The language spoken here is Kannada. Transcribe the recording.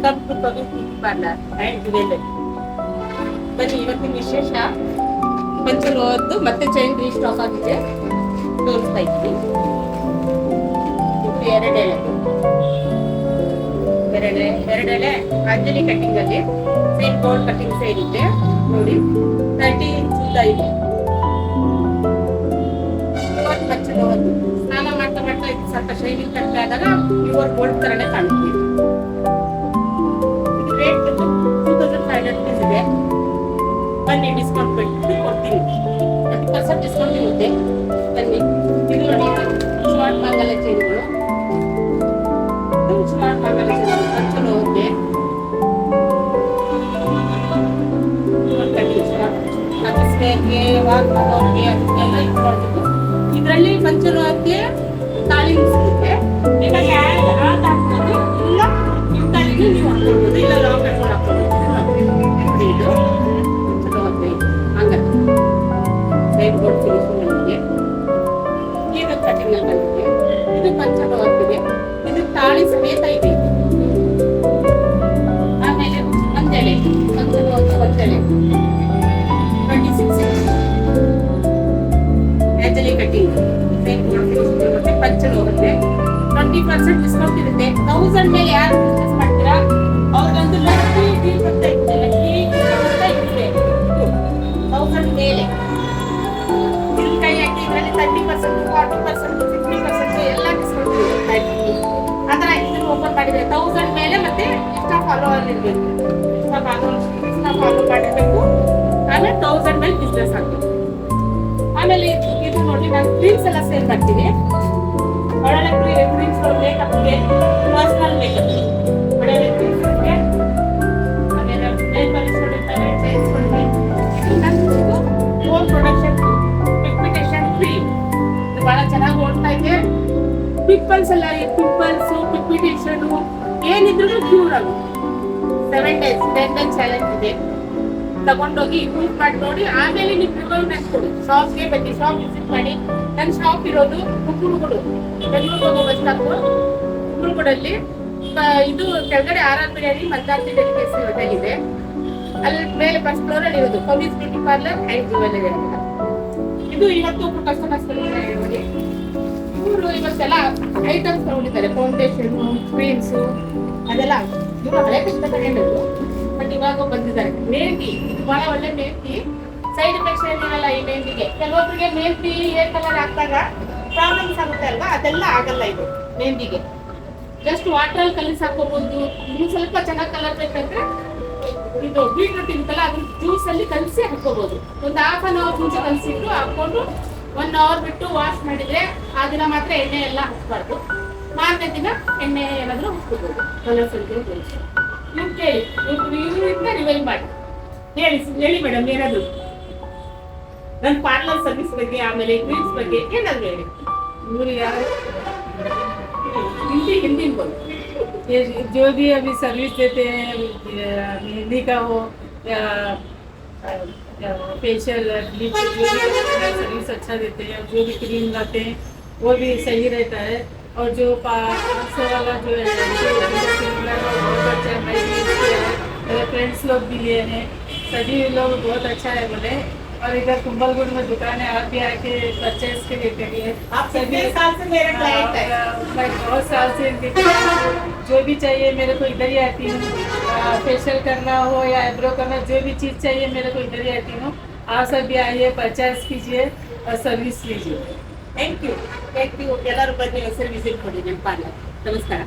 Welcome to Kavi's beauty parlour and jewellery. ಬನ್ನಿ, ಇವತ್ತಿನ ವಿಶೇಷ ಪಂಚಲೋಹದ್ದು ಮತ್ತೆ ಚೈನ್ ರೀಸ್ಟಾಕ್ ಆಗಿದೆ, ತೋರಿಸ್ತಾ ಇದ್ದೀನಿ. ಇದು ಎರಡೆಳೆ ಅಂಜಲಿ ಕಟ್ಟಿಂಗ್ ಅಲ್ಲಿ ಸೇಮ್ ಗೋಲ್ಡ್ ಕಟ್ಟಿಂಗ್ ಸೈಡ್ ಇದೆ ನೋಡಿ. 30 ಇಂಚ್ ಉದ್ದ ಇದೆ. ಪ್ಯೂರ್ ಪಂಚಲೋಹದ್ದು. ಸ್ನಾನ ಮಾಡ್ತಾ ಮಾಡ್ತಾ ಇದು ಸ್ವಲ್ಪ ಶೈನಿಂಗ್ ಕಡಿಮೆ ಆದಾಗ ಪ್ಯೂರ್ ಗೋಲ್ಡ್ ತರನೇ ಕಾಣುತ್ತೆ. ಇದು ರೇಟ್ 2500 rupees ಇದೆ. ಬನ್ನಿ, ಡಿಸ್ಕೌಂಟ್ ಕೊಡ್ತೀನಿ, 30% ಡಿಸ್ಕೌಂಟ್ ಇರುತ್ತೆ. ಬನ್ನಿ, ಇದು ನೋಡಿ, ಸ್ಮಾರ್ಟ್ ಮಂಗಲ ಚೈನ್ಗಳು. ಸ್ಮಾರ್ಟ್ ಮಂಗಲ ಚೈನ್ ಪಂಚಲೋಹದ್ದೇ. ನಮಸ್ತೆಗೆ ವಾಗ್ಮನವ್ರಿಗೆ ಅದಕ್ಕೆಲ್ಲ ಇದು ಮಾಡಬೇಕು. ಇದರಲ್ಲಿ ಪಂಚಲೋಹಕ್ಕೆ ತಾಳಿ ಸಿಗುತ್ತೆ. ನಿಮಗೆ ಹಾಕ್ಬೋದು, ಇಲ್ಲ ನಿಮ್ಮ ತಾಳಿಗೆ ನೀವು ಹಾಕ್ಕೊಳ್ಬೋದು, ಇಲ್ಲ ಲಾಂಗ್ ಕಟ್ಕೊಂಡು ಹಾಕ್ಕೊಳ್ಬೋದು. ಇದು ಪಂಚಲೋಹದ್ದೇ ಹಂಗೆ ಸೈಡ್ ಬೋರ್ಡ್ ಫಿನಿಶಿಂಗ್ ನಮಗೆ ಈಗ ಕಟಿಂಗ್ ಅಲ್ಲಿ ಬಂದಿದೆ. ಇದು ಪಂಚಲೋಹದ್ದಿದೆ. ಇದು ತಾಳಿ ಸಮೇತ ಇದೆ. ಆಮೇಲೆ ಒಂದೆಳೆ ಪಂಚಲೋಹದ ಒಂದೆಳೆ 26 Anjali cutting same gold finishing ಇರುತ್ತೆ. ಪಂಚಲೋಹದ್ದೇ 20% ಡಿಸ್ಕೌಂಟ್ ಇರುತ್ತೆ. 1000 ಮೇಲೆ ಯಾರು ಬಿಸ್ನೆಸ್ ಮಾಡ್ತೀರಾ ಅವ್ರಿಗೊಂದು ಲಕ್ಕಿ ಡೀಲ್ ಬರ್ತಾ ಇದೆ. ಲಕ್ಕಿ ಬರ್ತಾ ಇದೆ. 1000 ಮೇಲೆ ಇಲ್ಲಿ ಕೈ ಹಾಕಿ ಇದರಲ್ಲಿ 30%, 40%, 50% ಎಲ್ಲ ಡಿಸ್ಕೌಂಟ್ ಇರುತ್ತೆ. ಆತರ ಇದನ್ನು ಓಪನ್ ಮಾಡಿದ್ರೆ 1000 ಮೇಲೆ ಮತ್ತೆ ಇಷ್ಟ ಫಾಲೋವರ್ ಇರಬೇಕು. ಇಷ್ಟ ಫಾಲೋ ಮಾಡಿರ್ಬೇಕು. ಆಮೇಲೆ 1000 ಮೇಲೆ ಬಿಸ್ನೆಸ್ ಆಗ್ಬೇಕು. ಆಮೇಲೆ ಇದು ನೋಡಿ, ನಾನು ಕ್ರೀಮ್ಸ್ ಎಲ್ಲ ಸೇಲ್ ಮಾಡ್ತೀನಿ. ಒಳ್ಳೆ ಕ್ರೀಮ್ಸ್ ಮೇಕಪ್ಗೆ, ಪರ್ಸನಲ್ ಮೇಕಪ್ ಒಳ್ಳೆ ಕ್ರೀಮ್ಸ್ ಇರುತ್ತೆ. ಆಮೇಲೆ ನೇಲ್ ಪಾಲಿಶ್ ಇರ್ತವೆ, ಚೈನ್ಸ್ ಇರ್ತವೆ. Own production pigmentation free. ಇದು ಬಹಳ ಚೆನ್ನಾಗಿ ಓಡ್ತಾ ಇದೆ. ಪಿಂಪಲ್ಸ್ ಎಲ್ಲ, ಪಿಂಪಲ್ಸ್ ಪಿಗ್ಮೆಂಟೇಷನ್ ಏನಿದ್ರು ಕ್ಯೂರ್ ಆಗುತ್ತೆ. 7 days 10 days ಚಾಲೆಂಜ್ ಇದೆ. ತಗೊಂಡೋಗಿ ಯೂಸ್ ಮಾಡಿ ನೋಡಿ, ಆಮೇಲೆ ನೀವು ರಿವ್ಯೂನೆಸ್ ಕೊಡಿ. ಶಾಪ್ಗೆ ಬನ್ನಿ, ಶಾಪ್ ವಿಸಿಟ್ ಮಾಡಿ. ನನ್ನ ಶಾಪ್ ಇರೋದು ಕುಕ್ಕುರುಗುಡು, ಬೆಂಗಳೂರು ಹೋಗೋ ಬಸ್ ಸ್ಟಾಪ್ ಕುಕ್ಕುರುಗುಡಲ್ಲಿ. ಇದು ಕೆಳಗಡೆ ಆರ್ ಬಿರಿಯಾನಿ ಮಂದಾರ್ತಿ ಡೆಲಿಕೇಸಿ ಹೋಟೆಲ್ ಇದೆ. ಅಲ್ಲಿ ಮೇಲೆ ಫಸ್ಟ್ ಫ್ಲೋರ್ ಅಲ್ಲಿ ಇರೋದು ಕವಿಸ್ ಬ್ಯೂಟಿ ಪಾರ್ಲರ್ ಆ್ಯಂಡ್ ಜ್ಯುವೆಲ್ಲರಿ ಅಂತ. ಇದು ಇವತ್ತು ಕಸ್ಟಮರ್ಸ್ ನೋಡಿ, ಇವರು ಇವತ್ತೆಲ್ಲ ಐಟಮ್ಸ್ ತಗೊಂಡಿದ್ದಾರೆ. ಫೌಂಡೇಶನ್, ಕ್ರೀಮ್ಸು ಅದೆಲ್ಲ ಇವರು ಹಳೆ ಕಷ್ಟ ತಗೊಂಡಿದ್ರು, ಬಟ್ ಇವಾಗ ಬಂದಿದ್ದಾರೆ. ಮೆಹಂದಿ, ಇದು ಬಹಳ ಒಳ್ಳೆ ಮೆಹಂದಿ. ಸೈಡ್ ಎಫೆಕ್ಟ್ಸ್ ಏನಿರಲ್ಲ ಈ ಮೆಹಂದಿಗೆ. ಕೆಲವೊಬ್ಬರಿಗೆ ಮೆಹಂದಿ ಏರ್ ಕಲರ್ ಹಾಕಿದಾಗ ಪ್ರಾಬ್ಲಮ್ಸ್ ಆಗುತ್ತೆ ಅಲ್ವಾ, ಅದೆಲ್ಲ ಆಗಲ್ಲ ಇದು ಮೆಹಂದಿಗೆ. ಜಸ್ಟ್ ವಾಟರ್ ಅಲ್ಲಿ ಕಲಿಸಿ ಹಾಕೋಬಹುದು. ಇನ್ನು ಸ್ವಲ್ಪ ಚೆನ್ನಾಗಿ ಕಲರ್ ಬೇಕಂದ್ರೆ ಇದು ಬೀಟ್ರೂಟ್ ಇರುತ್ತಲ್ಲ, ಅದ್ರ ಜ್ಯೂಸ್ ಅಲ್ಲಿ ಕಲಸಿ ಹಾಕೋಬಹುದು. ಒಂದು ಹಾಫ್ ಅನ್ ಅವರ್ ಮುಂಚೆ ಕಲಸಿಟ್ಟು ಹಾಕೊಂಡು 1 hour ಬಿಟ್ಟು ವಾಶ್ ಮಾಡಿದ್ರೆ ಆ ದಿನ ಮಾತ್ರ ಎಣ್ಣೆ ಎಲ್ಲ ಹಾಕ್ಬಾರ್ದು. ಮಾರನೇ ದಿನ ಎಣ್ಣೆ ಏನಾದರೂ ಹಾಕ್ಕೋಬಹುದು. ಕಲರ್ ಸ್ವಲ್ಪ ನೀವು ಕೇಳಿ, ಇವರಿಂದ ರಿವೈವ್ ಮಾಡಿ ಹೇಳಿ ಮೇಡಮ್ ಏನಾದ್ರು ನನ್ನ ಪಾರ್ಲರ್ ಸರ್ವಿಸ್ ಬಗ್ಗೆ, ಆಮೇಲೆ ಕ್ರೀಮ್ಸ್ ಬಗ್ಗೆ ಏನಾದ್ರು ಹೇಳಿ. ಇವರು ಯಾರು हिंदी बोलो. ये जो भी अभी सर्विस देते हैं, मेहंदी का हो या फेशियल ब्लीच, जो भी सर्विस अच्छा देते हैं, जो भी क्रीम लाते हैं वो भी सही रहता है. और जो 500 वाला जो है बहुत अच्छा है. मैं भी यूज़ किया है, मेरे फ्रेंड्स लोग भी लिए हैं, सभी लोग बहुत अच्छा है बोले. और इधर कुंभलगुड़ में दुकान है, आप भी आके परचेज के लिए करिए. आप कितने साल से मेरा क्लाइंट है? मैं बहुत साल से जो भी चाहिए मेरे को इधर ही आती हूँ. फेशियल करना हो या आईब्रो करना, जो भी चीज़ चाहिए मेरे को इधर ही आती हूँ. आप सब भी आइए, परचेज कीजिए और सर्विस लीजिए. Thank you. ಎಲ್ಲರೂ ಬನ್ನಿ, ಹೆಸರು ವಿಸಿಟ್ ಕೊಡಿ ನಮ್ಮ ಪಾರ್ಲರ್. ನಮಸ್ಕಾರ.